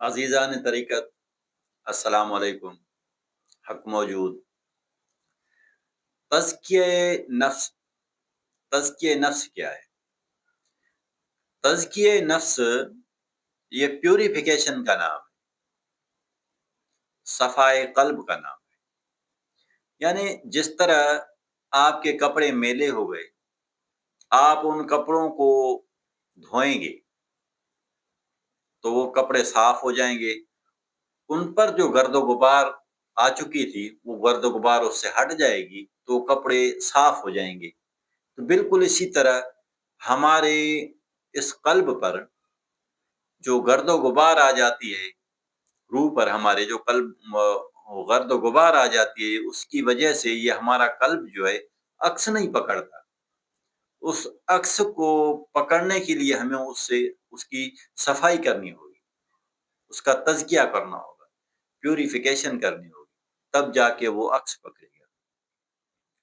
عزیزان طریقت، السلام علیکم۔ حق موجود تزکیہ نفس تزکیہ نفس کیا ہے؟ تزکیہ نفس یہ پیوریفیکیشن کا نام ہے، صفائے قلب کا نام ہے۔ یعنی جس طرح آپ کے کپڑے میلے ہو گئے، آپ ان کپڑوں کو دھوئیں گے تو وہ کپڑے صاف ہو جائیں گے، ان پر جو گرد و غبار آ چکی تھی وہ گرد و غبار اس سے ہٹ جائے گی تو کپڑے صاف ہو جائیں گے۔ تو بالکل اسی طرح ہمارے اس قلب پر جو گرد و غبار آ جاتی ہے، روح پر ہمارے جو قلب گرد و غبار آ جاتی ہے، اس کی وجہ سے یہ ہمارا قلب جو ہے عکس نہیں پکڑتا۔ اس عکس کو پکڑنے کے لیے ہمیں اس کی صفائی کرنی ہوگی، اس کا تزکیہ کرنا ہوگا، پیوریفیکیشن کرنی ہوگی، تب جا کے وہ عکس پکڑے گا۔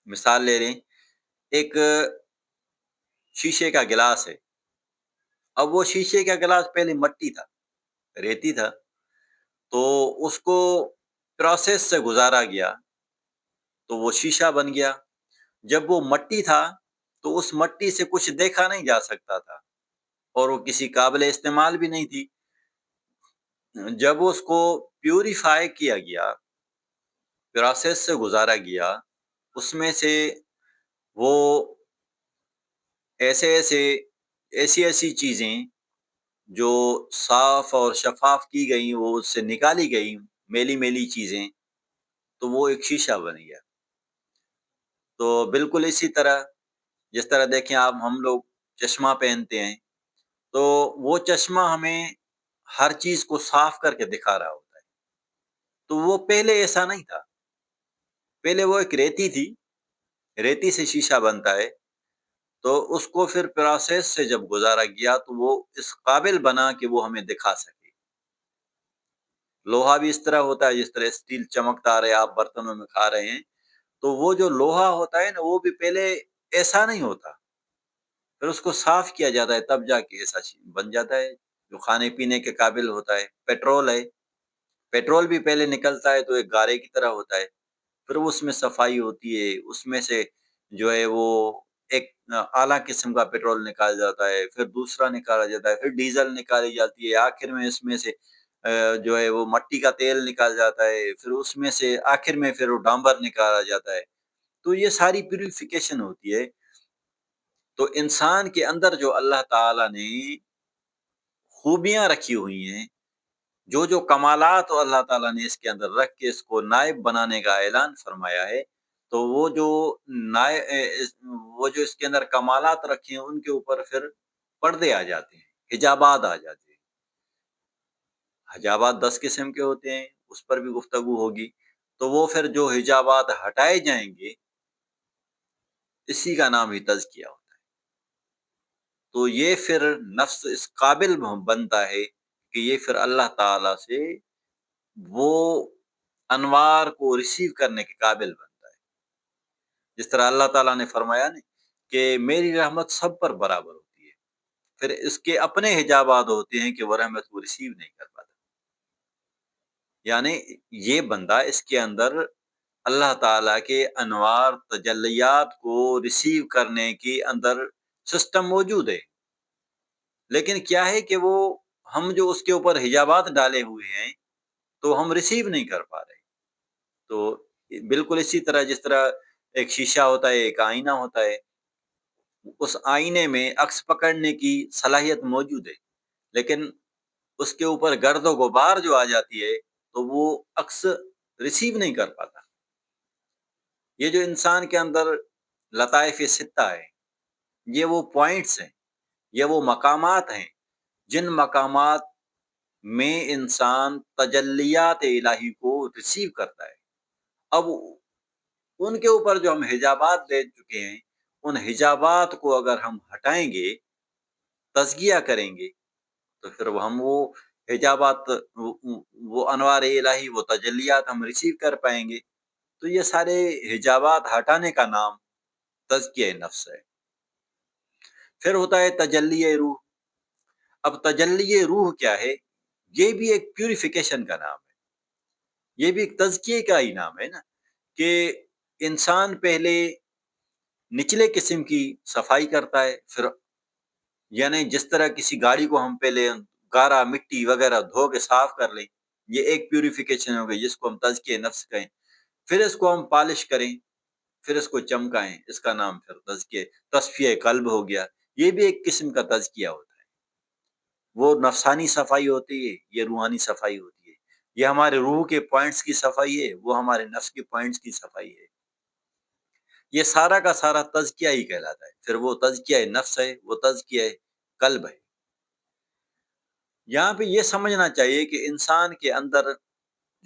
مثال لے لیں، ایک شیشے کا گلاس ہے۔ اب وہ شیشے کا گلاس پہلے مٹی تھا، ریتی تھا، تو اس کو پروسیس سے گزارا گیا تو وہ شیشہ بن گیا۔ جب وہ مٹی تھا تو اس مٹی سے کچھ دیکھا نہیں جا سکتا تھا اور وہ کسی قابل استعمال بھی نہیں تھی۔ جب اس کو پیوریفائی کیا گیا، پروسیس سے گزارا گیا، اس میں سے وہ ایسی چیزیں جو صاف اور شفاف کی گئیں، وہ اس سے نکالی گئیں، میلی چیزیں، تو وہ ایک شیشہ بن گیا۔ تو بالکل اسی طرح جس طرح دیکھیں آپ، ہم لوگ چشمہ پہنتے ہیں تو وہ چشمہ ہمیں ہر چیز کو صاف کر کے دکھا رہا ہوتا ہے، تو وہ پہلے ایسا نہیں تھا۔ پہلے وہ ایک ریتی تھی، ریتی سے شیشہ بنتا ہے، تو اس کو پھر پروسیس سے جب گزارا گیا تو وہ اس قابل بنا کہ وہ ہمیں دکھا سکے۔ لوہا بھی اس طرح ہوتا ہے، جس طرح اسٹیل چمکدار ہے، آپ برتنوں میں کھا رہے ہیں، تو وہ جو لوہا ہوتا ہے نا، وہ بھی پہلے ایسا نہیں ہوتا، پھر اس کو صاف کیا جاتا ہے تب جا کے ایسا بن جاتا ہے جو کھانے پینے کے قابل ہوتا ہے۔ پیٹرول ہے، پیٹرول بھی پہلے نکلتا ہے تو ایک گارے کی طرح ہوتا ہے، پھر اس میں صفائی ہوتی ہے، اس میں سے جو ہے وہ ایک اعلیٰ قسم کا پیٹرول نکالا جاتا ہے، پھر دوسرا نکالا جاتا ہے، پھر ڈیزل نکالی جاتی ہے، آخر میں اس میں سے جو ہے وہ مٹی کا تیل نکال جاتا ہے، پھر اس میں سے آخر میں پھر وہ ڈامبر نکالا جاتا ہے۔ تو یہ ساری پیوریفیکیشن ہوتی ہے۔ تو انسان کے اندر جو اللہ تعالیٰ نے خوبیاں رکھی ہوئی ہیں، جو کمالات اللہ تعالیٰ نے اس کے اندر رکھ کے اس کو نائب بنانے کا اعلان فرمایا ہے، تو وہ جو اس کے اندر کمالات رکھے ہیں، ان کے اوپر پھر پردے آ جاتے ہیں، حجابات آ جاتے ہیں۔ حجابات 10 قسم کے ہوتے ہیں، اس پر بھی گفتگو ہوگی۔ تو وہ پھر جو حجابات ہٹائے جائیں گے، اسی کا نام ہی تزکیہ ہوتا ہے۔ تو یہ پھر نفس اس قابل بنتا ہے کہ یہ پھر اللہ تعالیٰ سے وہ انوار کو ریسیو کرنے کے قابل بنتا ہے۔ جس طرح اللہ تعالیٰ نے فرمایا نا کہ میری رحمت سب پر برابر ہوتی ہے، پھر اس کے اپنے حجابات ہوتے ہیں کہ وہ رحمت کو ریسیو نہیں کر پاتا۔ یعنی یہ بندہ، اس کے اندر اللہ تعالیٰ کے انوار تجلیات کو ریسیو کرنے کے اندر سسٹم موجود ہے، لیکن کیا ہے کہ وہ ہم جو اس کے اوپر حجابات ڈالے ہوئے ہیں تو ہم ریسیو نہیں کر پا رہے۔ تو بالکل اسی طرح جس طرح ایک شیشہ ہوتا ہے، ایک آئینہ ہوتا ہے، اس آئینے میں عکس پکڑنے کی صلاحیت موجود ہے، لیکن اس کے اوپر گرد و غبار جو آ جاتی ہے تو وہ عکس ریسیو نہیں کر پاتا۔ یہ جو انسان کے اندر لطائف ستہ ہے، یہ وہ پوائنٹس ہیں، یہ وہ مقامات ہیں جن مقامات میں انسان تجلیات الہی کو ریسیو کرتا ہے۔ اب ان کے اوپر جو ہم حجابات دے چکے ہیں، ان حجابات کو اگر ہم ہٹائیں گے، تزکیہ کریں گے، تو پھر ہم وہ حجابات، وہ انوار الہی، وہ تجلیات ہم ریسیو کر پائیں گے۔ تو یہ سارے حجابات ہٹانے کا نام تزکیہ نفس ہے۔ پھر ہوتا ہے تجلی روح۔ اب تجلی روح کیا ہے؟ یہ بھی ایک پیوریفیکیشن کا نام ہے، یہ بھی ایک تزکیے کا ہی نام ہے نا، کہ انسان پہلے نچلے قسم کی صفائی کرتا ہے، پھر یعنی جس طرح کسی گاڑی کو ہم پہلے گارا مٹی وغیرہ دھو کے صاف کر لیں، یہ ایک پیوریفیکیشن ہو گئی جس کو ہم تزکیہ نفس کہیں، پھر اس کو ہم پالش کریں، پھر اس کو چمکائیں، اس کا نام پھر تصفیہ قلب ہو گیا۔ یہ بھی ایک قسم کا تزکیہ ہوتا ہے، وہ نفسانی صفائی ہوتی ہے، یہ روحانی صفائی ہوتی ہے، یہ ہمارے روح کے پوائنٹس کی صفائی ہے، وہ ہمارے نفس کے پوائنٹس کی صفائی ہے، یہ سارا کا سارا تزکیہ ہی کہلاتا ہے۔ پھر وہ تزکیہ نفس ہے، وہ تزکیہ قلب ہے۔ یہاں پہ یہ سمجھنا چاہیے کہ انسان کے اندر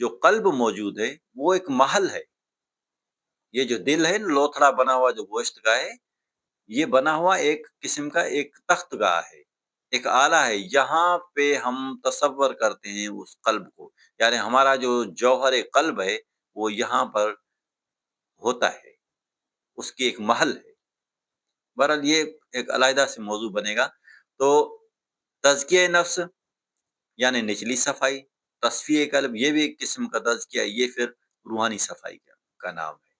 جو قلب موجود ہے وہ ایک محل ہے، یہ جو دل ہے لوتھڑا بنا ہوا جو گوشت کا ہے، یہ بنا ہوا ایک قسم کا ایک تخت گاہ ہے، ایک آلہ ہے، یہاں پہ ہم تصور کرتے ہیں اس قلب کو، یعنی ہمارا جو جوہر قلب ہے وہ یہاں پر ہوتا ہے، اس کی ایک محل ہے۔ بہرحال یہ ایک علیحدہ سے موضوع بنے گا۔ تو تزکیہ نفس یعنی نچلی صفائی، تصفیہ قلب یہ بھی ایک قسم کا تزکیہ، یہ پھر روحانی صفائی کا نام ہے۔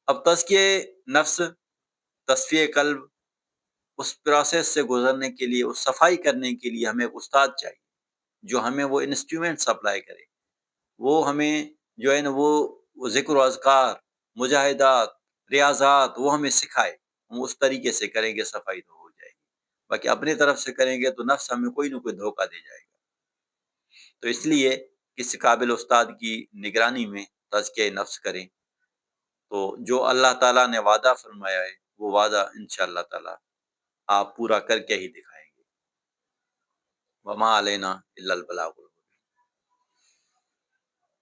اب تزکیہ نفس، تصفیہ قلب، اس پروسیس سے گزرنے کے لیے، اس صفائی کرنے کے لیے ہمیں ایک استاد چاہیے جو ہمیں وہ انسٹرومنٹ سپلائی کرے، وہ ہمیں جو ہے نا وہ ذکر و اذکار، مجاہدات، ریاضات وہ ہمیں سکھائے، ہم اس طریقے سے کریں گے صفائی تو ہو جائے گی، باقی اپنی طرف سے کریں گے تو نفس ہمیں کوئی نہ کوئی دھوکہ دے جائے گا۔ تو اس لیے کسی قابل استاد کی نگرانی میں تزکیہ نفس کریں، تو جو اللہ تعالیٰ نے وعدہ فرمایا ہے وہ وعدہ انشاءاللہ تعالیٰ آپ پورا کر کے ہی دکھائیں گے۔ وما علینا الا البلاغ۔